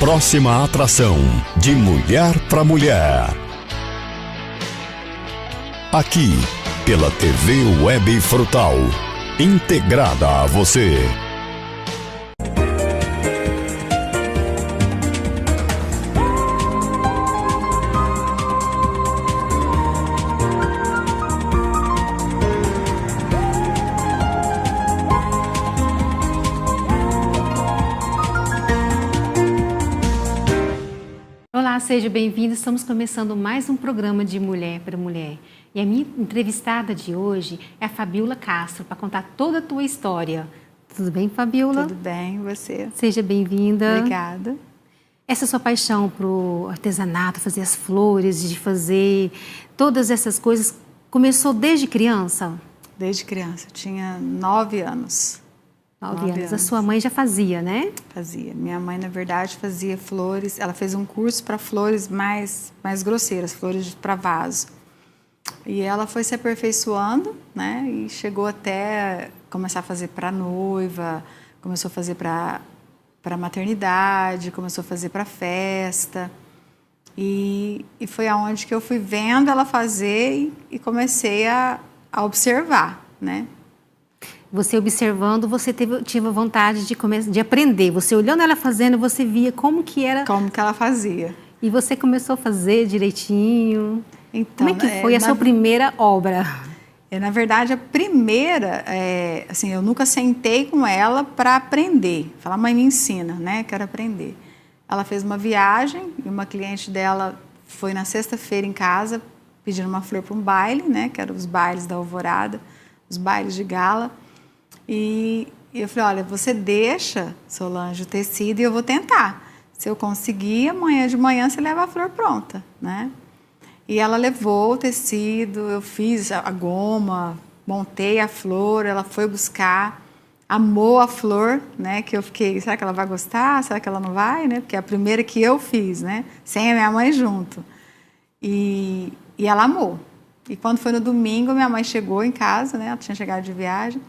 próxima atração de Mulher para Mulher. Aqui, pela TV Web Frutal, integrada a você. Olá, seja bem-vindo. Estamos começando mais um programa de Mulher para Mulher. E a minha entrevistada de hoje é a Fabiola Castro, para contar toda a tua história. Tudo bem, Fabiola? Tudo bem, e você? Seja bem-vinda. Obrigada. Essa sua paixão pro artesanato, fazer as flores, de fazer todas essas coisas, começou desde criança? Desde criança, eu tinha 9 anos. 9 anos. A sua mãe já fazia, né? Fazia. Minha mãe, na verdade, fazia flores. Ela fez um curso para flores mais grosseiras, flores para vaso. E ela foi se aperfeiçoando, né? E chegou até começar a fazer para noiva, começou a fazer para maternidade, começou a fazer para festa. E foi aonde que eu fui vendo ela fazer e comecei a observar, né? Você observando, você tive vontade de aprender. Você olhando ela fazendo, você via como que era... Como que ela fazia. E você começou a fazer direitinho. Então, como é que foi a sua primeira obra? Na verdade, a primeira, assim, eu nunca sentei com ela para aprender. Falar, mãe, me ensina, né? Quero aprender. Ela fez uma viagem e uma cliente dela foi na sexta-feira em casa pedindo uma flor para um baile, né? Que eram os bailes da Alvorada, os bailes de gala. E eu falei, olha, você deixa, Solange, o tecido e eu vou tentar. Se eu conseguir, amanhã de manhã você leva a flor pronta, né? E ela levou o tecido, eu fiz a goma, montei a flor, ela foi buscar, amou a flor, né? Que eu fiquei, será que ela vai gostar? Será que ela não vai, né? Porque é a primeira que eu fiz, né? Sem a minha mãe junto. E ela amou. E quando foi no domingo, minha mãe chegou em casa, né? Ela tinha chegado de viagem.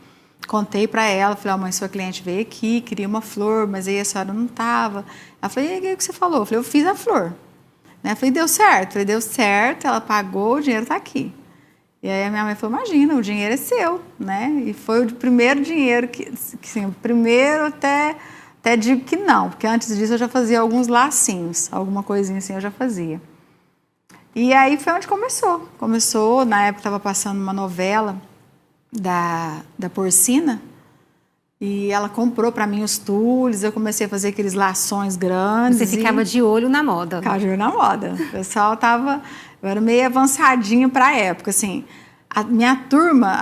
Contei para ela, falei, mãe, sua cliente veio aqui, queria uma flor, mas aí a senhora não estava. Ela falou, e aí, o que você falou? Eu falei, eu fiz a flor. Né? Eu falei, deu certo? Eu falei, deu certo, ela pagou, o dinheiro está aqui. E aí a minha mãe falou, imagina, o dinheiro é seu, né? E foi o primeiro dinheiro que sim, o primeiro até digo que não, porque antes disso eu já fazia alguns lacinhos, alguma coisinha assim eu já fazia. E aí foi onde começou. Começou, na época estava passando uma novela da Porcina, e ela comprou para mim os tules, eu comecei a fazer aqueles lações grandes. Você ficava de olho na moda. Ficava de olho na moda. O pessoal eu era meio avançadinho para a época, assim. A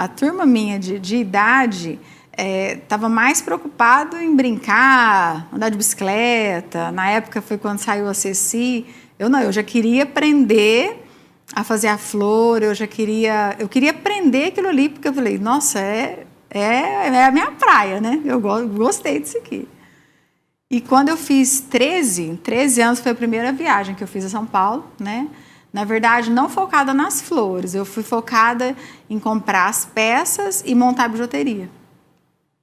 turma minha de idade estava mais preocupado em brincar, andar de bicicleta. Na época foi quando saiu a Ceci. Eu já queria aprender a fazer a flor, eu queria aprender aquilo ali, porque eu falei, nossa, é a minha praia, né? Eu gostei disso aqui. E quando eu fiz 13 anos, foi a primeira viagem que eu fiz a São Paulo, né? Na verdade, não focada nas flores, eu fui focada em comprar as peças e montar a bijuteria.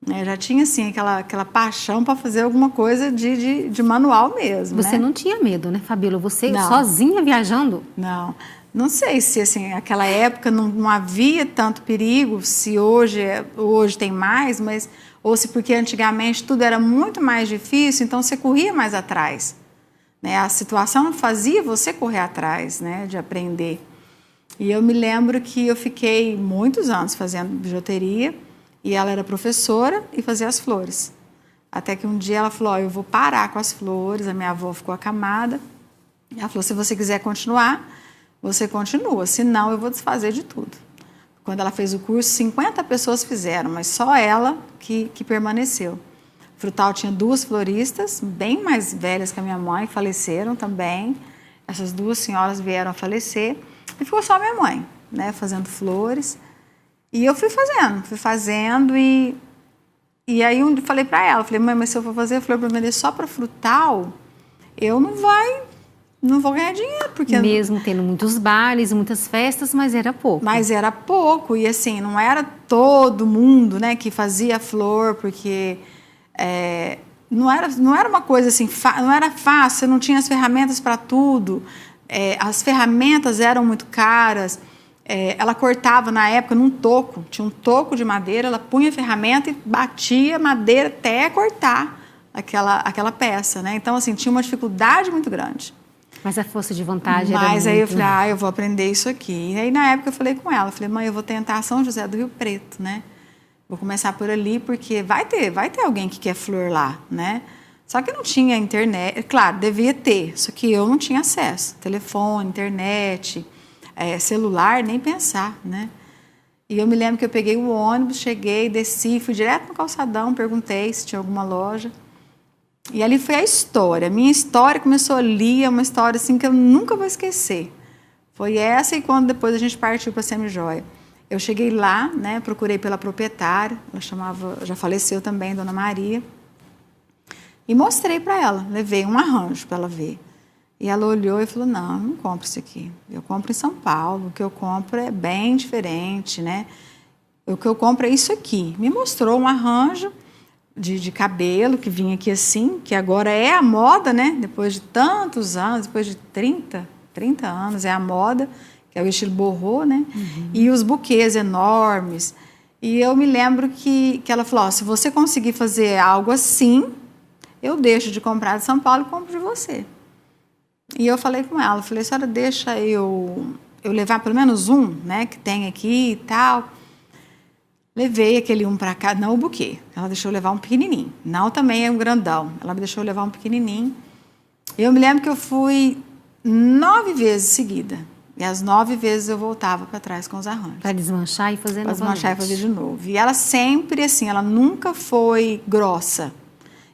Eu já tinha, assim, aquela paixão para fazer alguma coisa de manual mesmo. Você não tinha medo, né, Fabiola? Você não. Sozinha viajando? Não sei se, assim, naquela época não havia tanto perigo, se hoje tem mais, mas ou se porque antigamente tudo era muito mais difícil, então você corria mais atrás, né? A situação fazia você correr atrás, né, de aprender. E eu me lembro que eu fiquei muitos anos fazendo bijuteria, e ela era professora e fazia as flores. Até que um dia ela falou, eu vou parar com as flores, a minha avó ficou acamada. Ela falou, se você quiser continuar, você continua, senão eu vou desfazer de tudo. Quando ela fez o curso, 50 pessoas fizeram, mas só ela que permaneceu. Frutal tinha 2 floristas, bem mais velhas que a minha mãe, faleceram também. Essas 2 senhoras vieram a falecer. E ficou só a minha mãe, né, fazendo flores. E eu fui fazendo e aí eu falei para ela, falei, mãe, mas se eu for fazer flor para vender só para Frutal, eu não vou ganhar dinheiro. Porque mesmo tendo muitos bailes, muitas festas, mas era pouco. E assim, não era todo mundo, né, que fazia flor, porque não era uma coisa assim, não era fácil, você não tinha as ferramentas para tudo, as ferramentas eram muito caras. Ela cortava na época num toco, tinha um toco de madeira, ela punha a ferramenta e batia madeira até cortar aquela peça, né? Então, assim, tinha uma dificuldade muito grande. Mas a força de vontade era Mas aí muito... eu falei, eu vou aprender isso aqui. E aí, na época, eu falei com ela, falei, mãe, eu vou tentar São José do Rio Preto, né? Vou começar por ali, porque vai ter alguém que quer flor lá, né? Só que não tinha internet, claro, devia ter, só que eu não tinha acesso. Telefone, internet, celular, nem pensar, né? E eu me lembro que eu peguei o ônibus, cheguei, desci, fui direto no calçadão, perguntei se tinha alguma loja. E ali foi a história. Minha história começou ali, é uma história assim que eu nunca vou esquecer. Foi essa e quando depois a gente partiu para a Semijoia. Eu cheguei lá, né, procurei pela proprietária, ela já faleceu também, Dona Maria, e mostrei para ela, levei um arranjo para ela ver. E ela olhou e falou, não, eu não compro isso aqui. Eu compro em São Paulo, o que eu compro é bem diferente, né? O que eu compro é isso aqui. Me mostrou um arranjo de cabelo que vinha aqui assim, que agora é a moda, né? Depois de tantos anos, depois de 30 anos, é a moda, que é o estilo boho, né? Uhum. E os buquês enormes. E eu me lembro que ela falou, se você conseguir fazer algo assim, eu deixo de comprar de São Paulo e compro de você. E eu falei com ela, falei, senhora, deixa eu levar pelo menos um, né, que tem aqui e tal. Levei aquele um para cá, não o buquê. Ela deixou eu levar um pequenininho. Não também é um grandão. Ela me deixou eu levar um pequenininho. Eu me lembro que eu fui 9 vezes seguida. E as 9 vezes eu voltava para trás com os arranjos. Para desmanchar e fazer novamente. Para desmanchar e fazer de novo. E ela sempre assim, ela nunca foi grossa.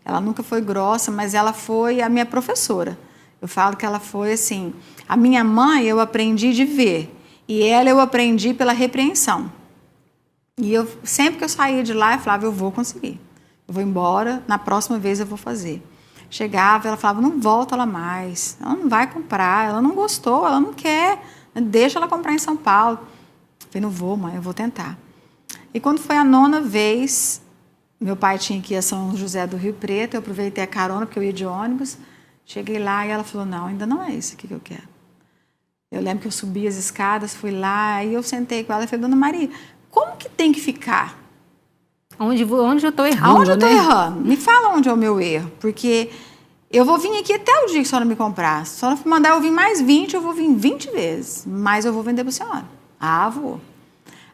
Ela nunca foi grossa, mas ela foi a minha professora. Eu falo que ela foi assim... A minha mãe eu aprendi de ver. E ela eu aprendi pela repreensão. E eu, sempre que eu saía de lá, eu falava, eu vou conseguir. Eu vou embora, na próxima vez eu vou fazer. Chegava, ela falava, não volta lá mais. Ela não vai comprar, ela não gostou, ela não quer. Deixa ela comprar em São Paulo. Eu falei, não vou, mãe, eu vou tentar. E quando foi a 9ª vez, meu pai tinha que ir a São José do Rio Preto, eu aproveitei a carona, porque eu ia de ônibus. Cheguei lá e ela falou, não, ainda não é isso aqui que eu quero. Eu lembro que eu subi as escadas, fui lá, e eu sentei com ela e falei, Dona Maria, como que tem que ficar? Onde eu estou errando, Onde eu estou errando? Me fala onde é o meu erro, porque eu vou vir aqui até o dia que a senhora me comprar. Se a senhora mandar eu vir mais 20, eu vou vir 20 vezes, mas eu vou vender para a senhora. Ah, vou.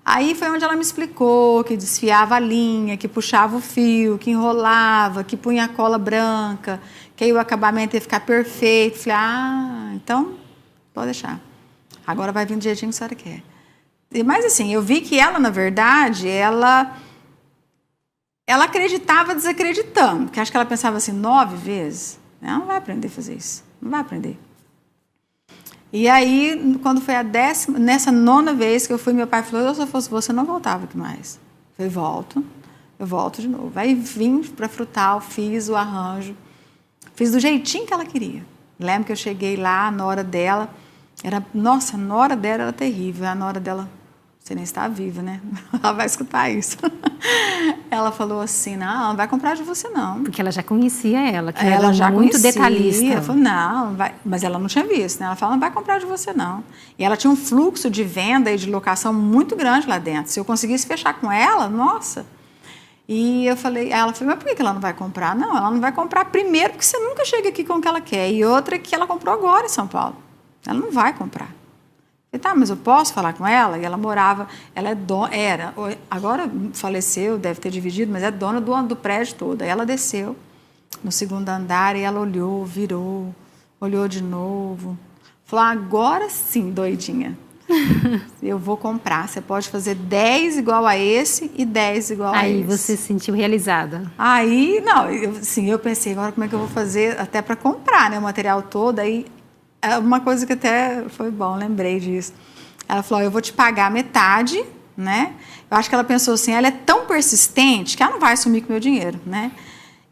Aí foi onde ela me explicou que desfiava a linha, que puxava o fio, que enrolava, que punha a cola branca, que aí o acabamento ia ficar perfeito. Falei, então pode deixar. Agora vai vir do jeitinho que a senhora quer. Mas assim, eu vi que ela, na verdade, ela acreditava desacreditando, porque acho que ela pensava assim, 9 vezes, ela não vai aprender a fazer isso, não vai aprender. E aí, quando foi nessa 9ª vez que eu fui, meu pai falou, se eu fosse você, eu não voltava aqui mais. Eu falei, eu volto de novo. Aí vim para Frutal, fiz o arranjo, fiz do jeitinho que ela queria. Lembro que eu cheguei lá, a nora dela, nossa, a nora dela era terrível, a nora dela... Você nem está viva, né? Ela vai escutar isso. Ela falou assim, não vai comprar de você, não. Porque ela já conhecia ela, que ela era já muito conhecia. detalhista. Ela falou, não vai... Mas ela não tinha visto, né? Ela falou, não vai comprar de você, não. E ela tinha um fluxo de venda e de locação muito grande lá dentro. Se eu conseguisse fechar com ela, nossa... E ela falou, mas por que ela não vai comprar? Não, ela não vai comprar primeiro porque você nunca chega aqui com o que ela quer. E outra que ela comprou agora em São Paulo. Ela não vai comprar. Eu falei, tá, mas eu posso falar com ela? E ela morava, agora faleceu, deve ter dividido, mas é dona do prédio todo. Aí ela desceu no 2º andar e ela olhou, virou, olhou de novo. Falou, agora sim, doidinha. Eu vou comprar, você pode fazer 10 igual a esse e 10 igual a esse. Aí você se sentiu realizada? Aí, não, eu pensei, agora como é que eu vou fazer até para comprar, né, o material todo, aí... Uma coisa que até foi bom, lembrei disso. Ela falou, eu vou te pagar metade, né? Eu acho que ela pensou assim, ela é tão persistente que ela não vai sumir com o meu dinheiro, né?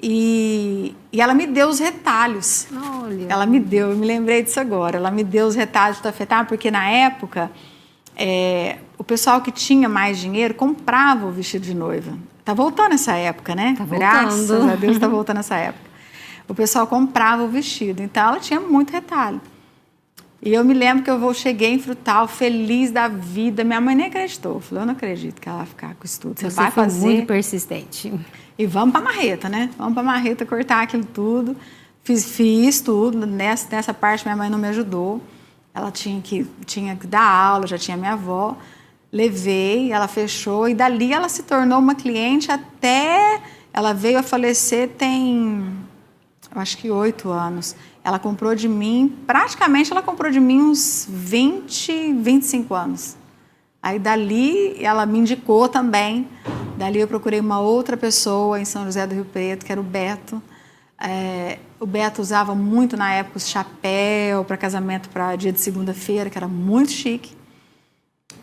E ela me deu os retalhos. Olha. Ela me deu, eu me lembrei disso agora. Ela me deu os retalhos do tafetá, porque na época, o pessoal que tinha mais dinheiro comprava o vestido de noiva. Tá voltando essa época, né? Tá voltando. Graças a Deus tá voltando essa época. O pessoal comprava o vestido, então ela tinha muito retalho. E eu me lembro que cheguei em Frutal, feliz da vida. Minha mãe nem acreditou. Eu falei, eu não acredito que ela vai ficar com isso tudo. Você vai fazer. Muito persistente. E vamos para Marreta, né? Vamos para Marreta cortar aquilo tudo. Fiz tudo. Nessa parte minha mãe não me ajudou. Ela tinha que dar aula, já tinha minha avó. Levei, ela fechou. E dali ela se tornou uma cliente até... Ela veio a falecer tem, eu acho que 8 anos. Ela comprou de mim, praticamente ela comprou de mim uns 20, 25 anos. Aí dali ela me indicou também. Dali eu procurei uma outra pessoa em São José do Rio Preto, que era o Beto. O Beto usava muito na época os chapéu para casamento, para dia de segunda-feira, que era muito chique.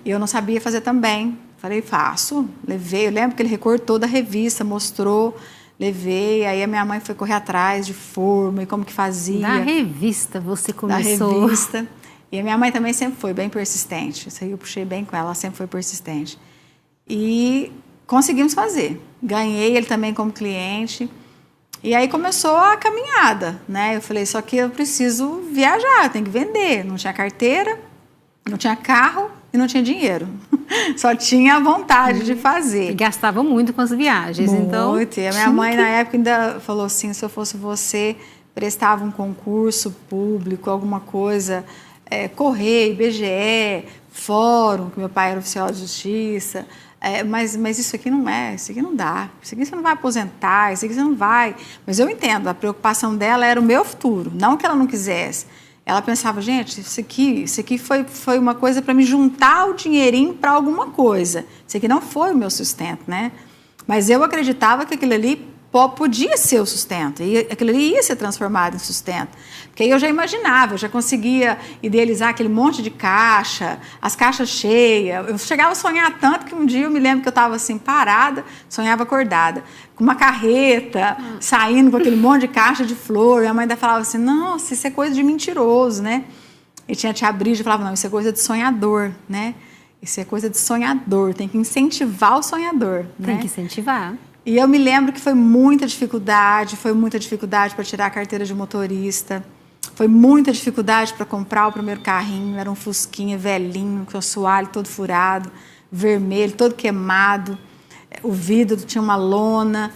E eu não sabia fazer também. Falei, faço. Levei, eu lembro que ele recortou da revista, mostrou, levei. Aí a minha mãe foi correr atrás de forma e como que fazia. Da revista você começou. Da revista. E a minha mãe também sempre foi bem persistente. Isso aí eu puxei bem com ela, ela sempre foi persistente. E conseguimos fazer. Ganhei ele também como cliente. E aí começou a caminhada, né? Eu falei, só que eu preciso viajar, eu tenho que vender. Não tinha carteira, não tinha carro e não tinha dinheiro. Só tinha a vontade de fazer. E gastava muito com as viagens, muito. Então... E a minha mãe, na época, ainda falou assim, se eu fosse você, prestava um concurso público, alguma coisa, Correio, IBGE, Fórum, que meu pai era oficial de justiça, mas isso aqui não isso aqui não dá, isso aqui você não vai aposentar, isso aqui você não vai. Mas eu entendo, a preocupação dela era o meu futuro, não que ela não quisesse. Ela pensava, gente, isso aqui foi uma coisa para me juntar o dinheirinho para alguma coisa. Isso aqui não foi o meu sustento, né? Mas eu acreditava que aquilo ali podia ser o sustento, e aquilo ali ia ser transformado em sustento. Porque aí eu já imaginava, eu já conseguia idealizar aquele monte de caixa, as caixas cheias. Eu chegava a sonhar tanto que um dia eu me lembro que eu estava assim, parada, sonhava acordada, com uma carreta, saindo com aquele monte de caixa de flor. E a mãe ainda falava assim, nossa, isso é coisa de mentiroso, né? E tinha a tia Brígida que falava, não, isso é coisa de sonhador, né? Isso é coisa de sonhador, tem que incentivar o sonhador. Tem né? que incentivar. E eu me lembro que foi muita dificuldade para tirar a carteira de motorista, foi muita dificuldade para comprar o primeiro carrinho, era um Fusquinha velhinho, com o assoalho todo furado, vermelho, todo queimado, o vidro tinha uma lona,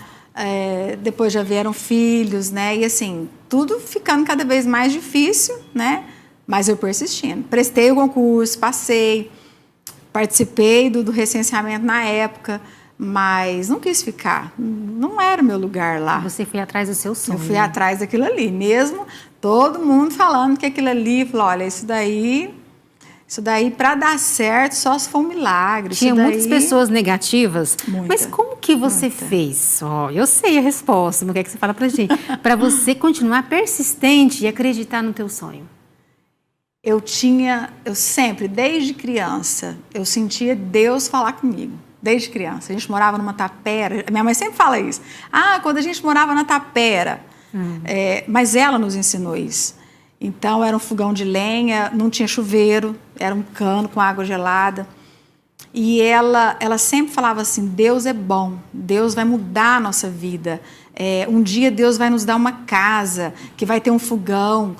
depois já vieram filhos, né? E assim, tudo ficando cada vez mais difícil, né? Mas eu persistindo. Prestei o concurso, passei, participei do recenseamento na época, mas não quis ficar, não era o meu lugar lá. Você foi atrás do seu sonho. Eu fui atrás daquilo ali, mesmo todo mundo falando que aquilo ali, falou, olha, isso daí para dar certo só se for um milagre. Tinha muitas pessoas negativas, mas como que você fez? Eu sei a resposta, não quer que você fale pra gente. Para você continuar persistente e acreditar no teu sonho. Eu sempre, desde criança, eu sentia Deus falar comigo. Desde criança. A gente morava numa tapera. Minha mãe sempre fala isso. Quando a gente morava na tapera. Mas ela nos ensinou isso. Então, era um fogão de lenha, não tinha chuveiro, era um cano com água gelada. E ela sempre falava assim, Deus é bom, Deus vai mudar a nossa vida. Um dia Deus vai nos dar uma casa que vai ter um fogão,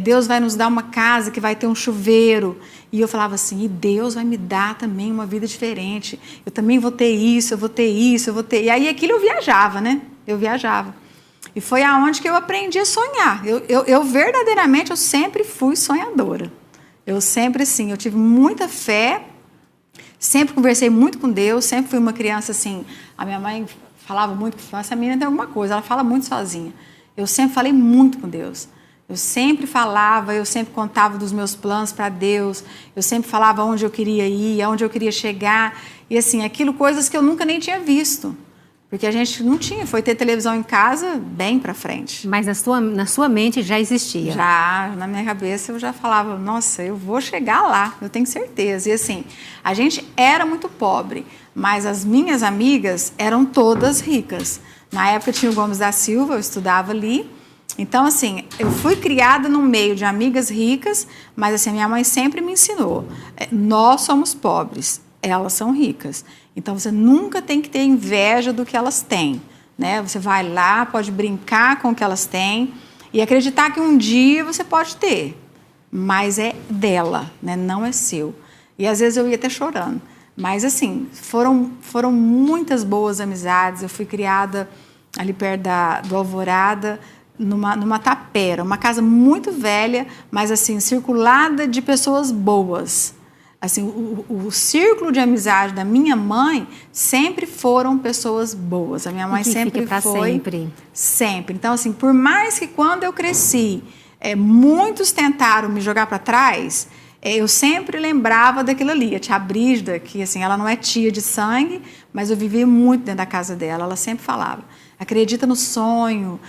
Deus vai nos dar uma casa que vai ter um chuveiro. E eu falava assim, e Deus vai me dar também uma vida diferente. Eu também vou ter isso, eu vou ter isso, eu vou ter... E aí aquilo eu viajava, né? Eu viajava. E foi aonde que eu aprendi a sonhar. Eu verdadeiramente, eu sempre fui sonhadora. Eu sempre, assim, eu tive muita fé, sempre conversei muito com Deus, sempre fui uma criança, assim... A minha mãe falava muito, essa menina tem alguma coisa, ela fala muito sozinha. Eu sempre falei muito com Deus. Eu sempre falava, eu sempre contava dos meus planos para Deus, eu sempre falava onde eu queria ir, aonde eu queria chegar, e assim, aquilo, coisas que eu nunca nem tinha visto, porque a gente não tinha, foi ter televisão em casa bem para frente. Mas na sua mente já existia? Já, na minha cabeça eu já falava, nossa, eu vou chegar lá, eu tenho certeza. E assim, a gente era muito pobre, mas as minhas amigas eram todas ricas. Na época tinha o Gomes da Silva, eu estudava ali. Então, assim, eu fui criada no meio de amigas ricas, mas assim, minha mãe sempre me ensinou, nós somos pobres, elas são ricas. Então, você nunca tem que ter inveja do que elas têm, né? Você vai lá, pode brincar com o que elas têm e acreditar que um dia você pode ter, mas é dela, né? Não é seu. E às vezes eu ia até chorando. Mas assim, foram muitas boas amizades. Eu fui criada ali perto do Alvorada, numa tapera, uma casa muito velha, mas assim, circulada de pessoas boas. Assim, o círculo de amizade da minha mãe sempre foram pessoas boas. A minha mãe sempre foi. Sempre. Sempre. Então, assim, por mais que quando eu cresci, muitos tentaram me jogar para trás, eu sempre lembrava daquilo ali. A tia Brígida, que assim, ela não é tia de sangue, mas eu vivi muito dentro da casa dela. Ela sempre falava: acredita no sonho,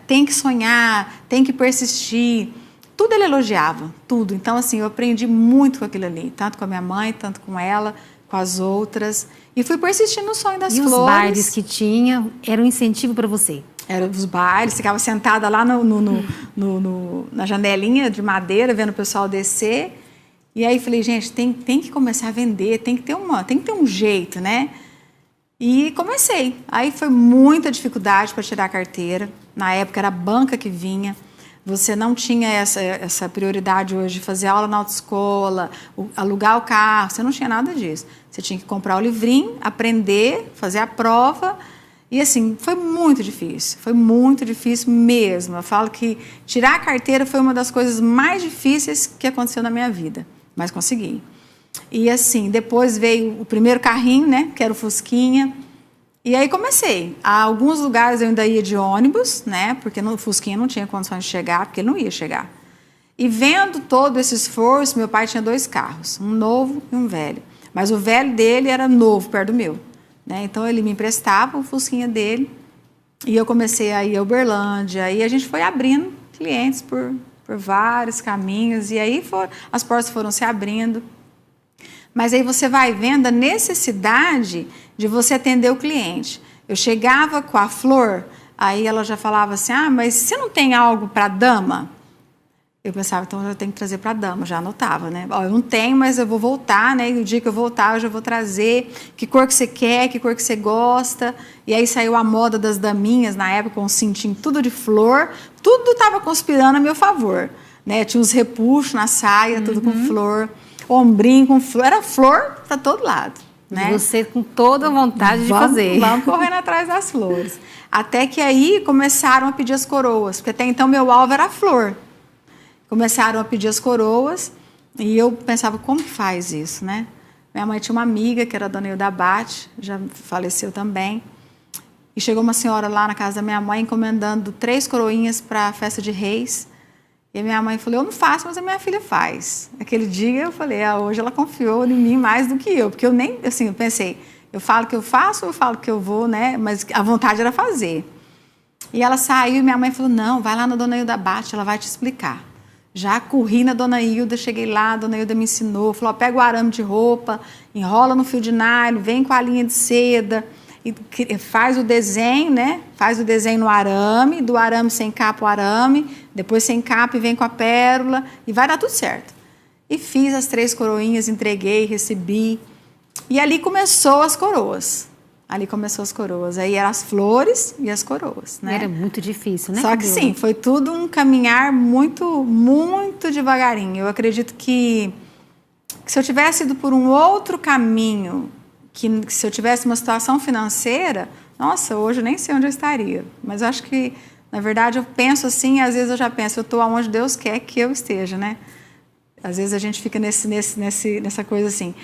tem que sonhar, tem que persistir. Tudo ele elogiava, tudo. Então, assim, eu aprendi muito com aquilo ali, tanto com a minha mãe, tanto com ela, com as outras. E fui persistindo no sonho das flores. E os bailes que tinha eram um incentivo para você? Eram os bailes, ficava sentada lá na janelinha de madeira, vendo o pessoal descer. E aí falei, gente, tem que começar a vender, tem que ter um jeito, né? E comecei. Aí foi muita dificuldade para tirar a carteira. Na época era a banca que vinha. Você não tinha essa prioridade hoje de fazer aula na autoescola, alugar o carro, você não tinha nada disso. Você tinha que comprar o livrinho, aprender, fazer a prova. E assim, foi muito difícil mesmo. Eu falo que tirar a carteira foi uma das coisas mais difíceis que aconteceu na minha vida, mas consegui. E assim, depois veio o primeiro carrinho, né, que era o Fusquinha. E aí comecei. A alguns lugares eu ainda ia de ônibus, né? Porque no Fusquinha não tinha condições de chegar, porque ele não ia chegar. E vendo todo esse esforço, meu pai tinha 2 carros, um novo e um velho. Mas o velho dele era novo, perto do meu, né? Então ele me emprestava o Fusquinha dele e eu comecei a ir a Uberlândia. Aí a gente foi abrindo clientes por vários caminhos e aí as portas foram se abrindo. Mas aí você vai vendo a necessidade de você atender o cliente. Eu chegava com a flor, aí ela já falava assim, mas você não tem algo para dama? Eu pensava, então eu tenho que trazer para dama, já anotava, né? Eu não tenho, mas eu vou voltar, né? E o dia que eu voltar, eu já vou trazer. Que cor que você quer, que cor que você gosta. E aí saiu a moda das daminhas, na época, com um cintinho tudo de flor. Tudo estava conspirando a meu favor, né? Tinha uns repuxos na saia, tudo com flor. Ombrinho com flor, era flor para todo lado, né? E você com toda a vontade de fazer. Vamos correndo atrás das flores. Até que aí começaram a pedir as coroas, porque até então meu alvo era a flor. Começaram a pedir as coroas e eu pensava, como que faz isso, né? Minha mãe tinha uma amiga que era a dona Hilda Abate, já faleceu também. E chegou uma senhora lá na casa da minha mãe encomendando 3 coroinhas para a festa de Reis. E a minha mãe falou, eu não faço, mas a minha filha faz. Aquele dia eu falei, hoje ela confiou em mim mais do que eu. Porque eu nem, assim, eu pensei, eu falo que eu faço ou eu falo que eu vou, né? Mas a vontade era fazer. E ela saiu e minha mãe falou, não, vai lá na dona Hilda Abate, ela vai te explicar. Já corri na dona Hilda, cheguei lá, a dona Hilda me ensinou, falou, pega o arame de roupa, enrola no fio de nylon, vem com a linha de seda, e faz o desenho, né? Faz o desenho no arame, do arame você encapa o arame, depois você encapa e vem com a pérola, e vai dar tudo certo. E fiz as 3 coroinhas, entreguei, recebi, e ali começou as coroas. Aí eram as flores e as coroas, né? Era muito difícil, né? Só que sim, foi tudo um caminhar muito, muito devagarinho. Eu acredito que se eu tivesse ido por um outro caminho, que se eu tivesse uma situação financeira, nossa, hoje eu nem sei onde eu estaria. Mas eu acho que, na verdade, eu penso assim, às vezes eu já penso, eu estou onde Deus quer que eu esteja, né? Às vezes a gente fica nessa coisa assim,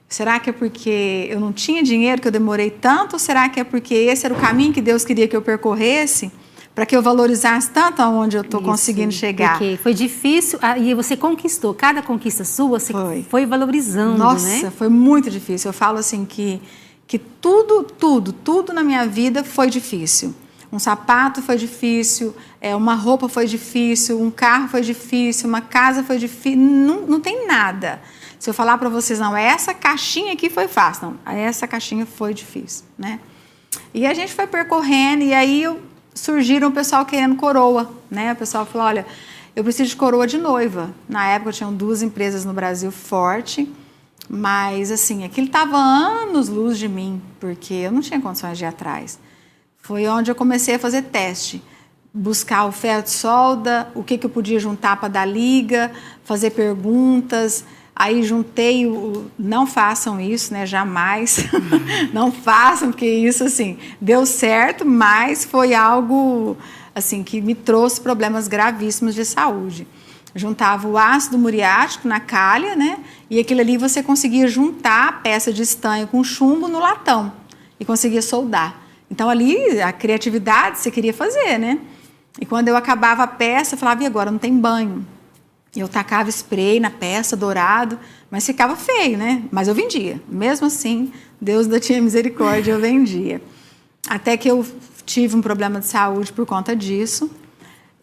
será que é porque eu não tinha dinheiro que eu demorei tanto? Ou será que é porque esse era o caminho que Deus queria que eu percorresse? Para que eu valorizasse tanto aonde eu estou conseguindo chegar. Porque foi difícil e você conquistou. Cada conquista sua, você foi valorizando, Nossa, né? foi muito difícil. Eu falo assim que tudo na minha vida foi difícil. Um sapato foi difícil, uma roupa foi difícil, um carro foi difícil, uma casa foi difícil. Não tem nada. Se eu falar para vocês, não, essa caixinha aqui foi fácil. Não, essa caixinha foi difícil, né? E a gente foi percorrendo e aí surgiram o pessoal querendo coroa, né? O pessoal falou, olha, eu preciso de coroa de noiva. Na época tinham 2 empresas no Brasil forte Mas, assim, aquilo estava anos-luz de mim, porque eu não tinha condições de ir atrás. Foi onde eu comecei a fazer teste. Buscar o ferro de solda, o que eu podia juntar para dar liga, fazer perguntas. Aí juntei não façam isso, né? Jamais. Não façam, porque isso, assim, deu certo, mas foi algo, assim, que me trouxe problemas gravíssimos de saúde. Juntava o ácido muriático na calha, né? E aquilo ali você conseguia juntar a peça de estanho com chumbo no latão e conseguia soldar. Então ali a criatividade você queria fazer, né? E quando eu acabava a peça, eu falava, e agora? Não tem banho. Eu tacava spray na peça, dourado, mas ficava feio, né? Mas eu vendia. Mesmo assim, Deus ainda tinha misericórdia, eu vendia. Até que eu tive um problema de saúde por conta disso.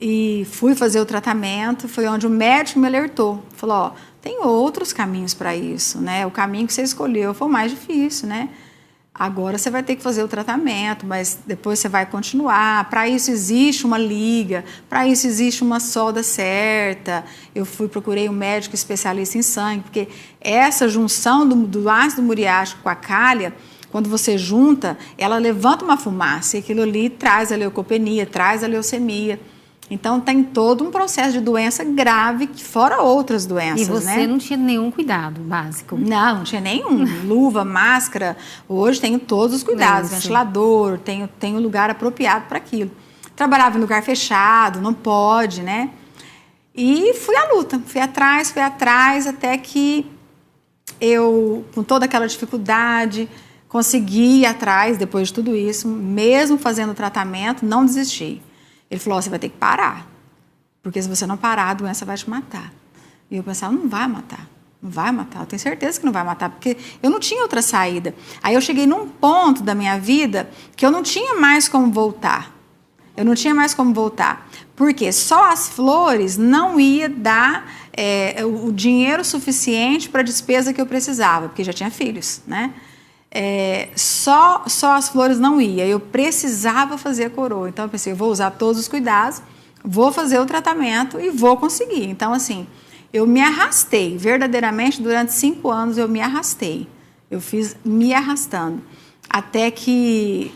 E fui fazer o tratamento, foi onde o médico me alertou. Falou, ó, tem outros caminhos para isso, né? O caminho que você escolheu foi o mais difícil, né? Agora você vai ter que fazer o tratamento, mas depois você vai continuar. Para isso existe uma liga, para isso existe uma solda certa. Eu procurei um médico especialista em sangue, porque essa junção do ácido muriático com a calha, quando você junta, ela levanta uma fumaça e aquilo ali traz a leucopenia, traz a leucemia. Então, tem todo um processo de doença grave, fora outras doenças, E você não tinha nenhum cuidado básico? Não tinha nenhum. Luva, máscara. Hoje tenho todos os cuidados. Ventilador, tenho lugar apropriado para aquilo. Trabalhava em lugar fechado, não pode, né? E fui à luta. Fui atrás, até que eu, com toda aquela dificuldade, consegui ir atrás, depois de tudo isso, mesmo fazendo o tratamento, não desisti. Ele falou, você vai ter que parar, porque se você não parar, a doença vai te matar. E eu pensava, não vai matar, eu tenho certeza que não vai matar, porque eu não tinha outra saída. Aí eu cheguei num ponto da minha vida que eu não tinha mais como voltar. Porque só as flores não ia dar o dinheiro suficiente para a despesa que eu precisava, porque já tinha filhos, né? Só as flores não ia, eu precisava fazer a coroa. Então eu pensei, eu vou usar todos os cuidados, vou fazer o tratamento e vou conseguir. Então, assim, eu me arrastei, verdadeiramente durante 5 anos eu me arrastei. Eu fiz me arrastando, até que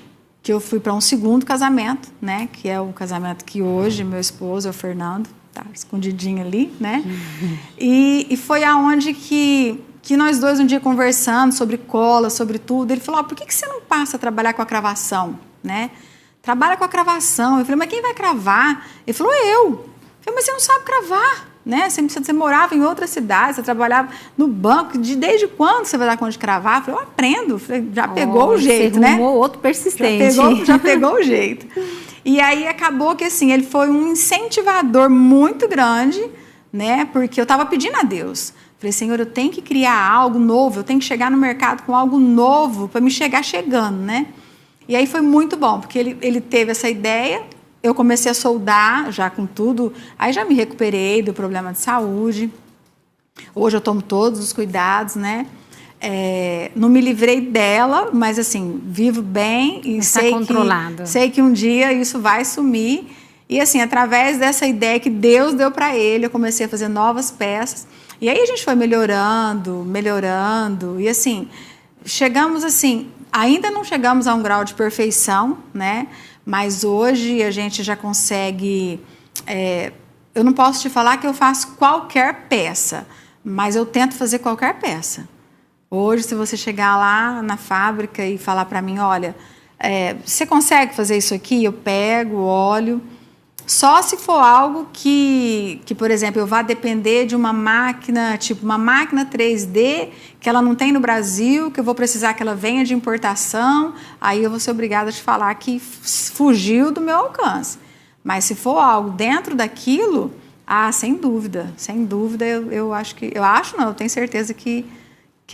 eu fui para um segundo casamento, né? Que é o casamento que hoje meu esposo é o Fernando, tá escondidinho ali, né? E foi aonde que nós dois um dia conversando sobre cola, sobre tudo, ele falou, por que você não passa a trabalhar com a cravação, né? Trabalha com a cravação. Eu falei, mas quem vai cravar? Ele falou, eu. Eu falei, mas você não sabe cravar, né? Você morava em outra cidade, você trabalhava no banco, desde quando você vai dar conta de cravar? Eu falei, eu aprendo. Eu falei, já pegou o jeito, né? Outro persistente. Já pegou o jeito. E aí acabou que, assim, ele foi um incentivador muito grande, né? Porque eu estava pedindo a Deus. Falei, Senhor, eu tenho que criar algo novo, eu tenho que chegar no mercado com algo novo para me chegar chegando, né? E aí foi muito bom, porque ele teve essa ideia, eu comecei a soldar já com tudo, aí já me recuperei do problema de saúde. Hoje eu tomo todos os cuidados, né? Não me livrei dela, mas assim, vivo bem e sei que um dia isso vai sumir. E assim, através dessa ideia que Deus deu para ele, eu comecei a fazer novas peças. E aí a gente foi melhorando, e assim, chegamos assim, ainda não chegamos a um grau de perfeição, né? Mas hoje a gente já consegue, eu não posso te falar que eu faço qualquer peça, mas eu tento fazer qualquer peça. Hoje, se você chegar lá na fábrica e falar para mim, olha, você consegue fazer isso aqui? Eu pego, olho. Só se for algo que, por exemplo, eu vá depender de uma máquina, tipo uma máquina 3D, que ela não tem no Brasil, que eu vou precisar que ela venha de importação, aí eu vou ser obrigada a te falar que fugiu do meu alcance. Mas se for algo dentro daquilo, sem dúvida, eu tenho certeza que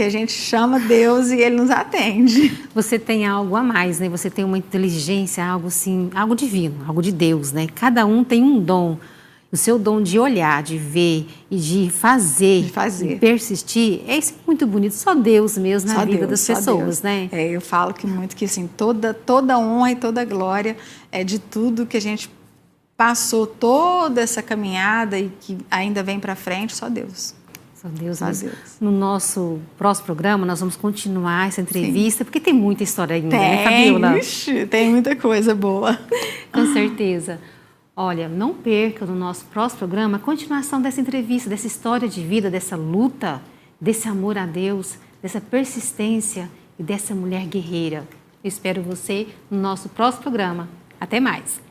a gente chama Deus e Ele nos atende. Você tem algo a mais, né? Você tem uma inteligência, algo assim, algo divino, algo de Deus, né? Cada um tem um dom. O seu dom de olhar, de ver e de fazer. E persistir, isso é muito bonito. Só Deus mesmo na vida das pessoas, né? Eu falo que assim, toda honra e toda glória é de tudo que a gente passou, toda essa caminhada e que ainda vem para frente, só Deus. Só Deus Só mesmo. Deus. No nosso próximo programa, nós vamos continuar essa entrevista, porque tem muita história ainda, né, Tem, Fabiola? ixi, tem muita coisa boa. Com certeza. Olha, não perca no nosso próximo programa a continuação dessa entrevista, dessa história de vida, dessa luta, desse amor a Deus, dessa persistência e dessa mulher guerreira. Eu espero você no nosso próximo programa. Até mais!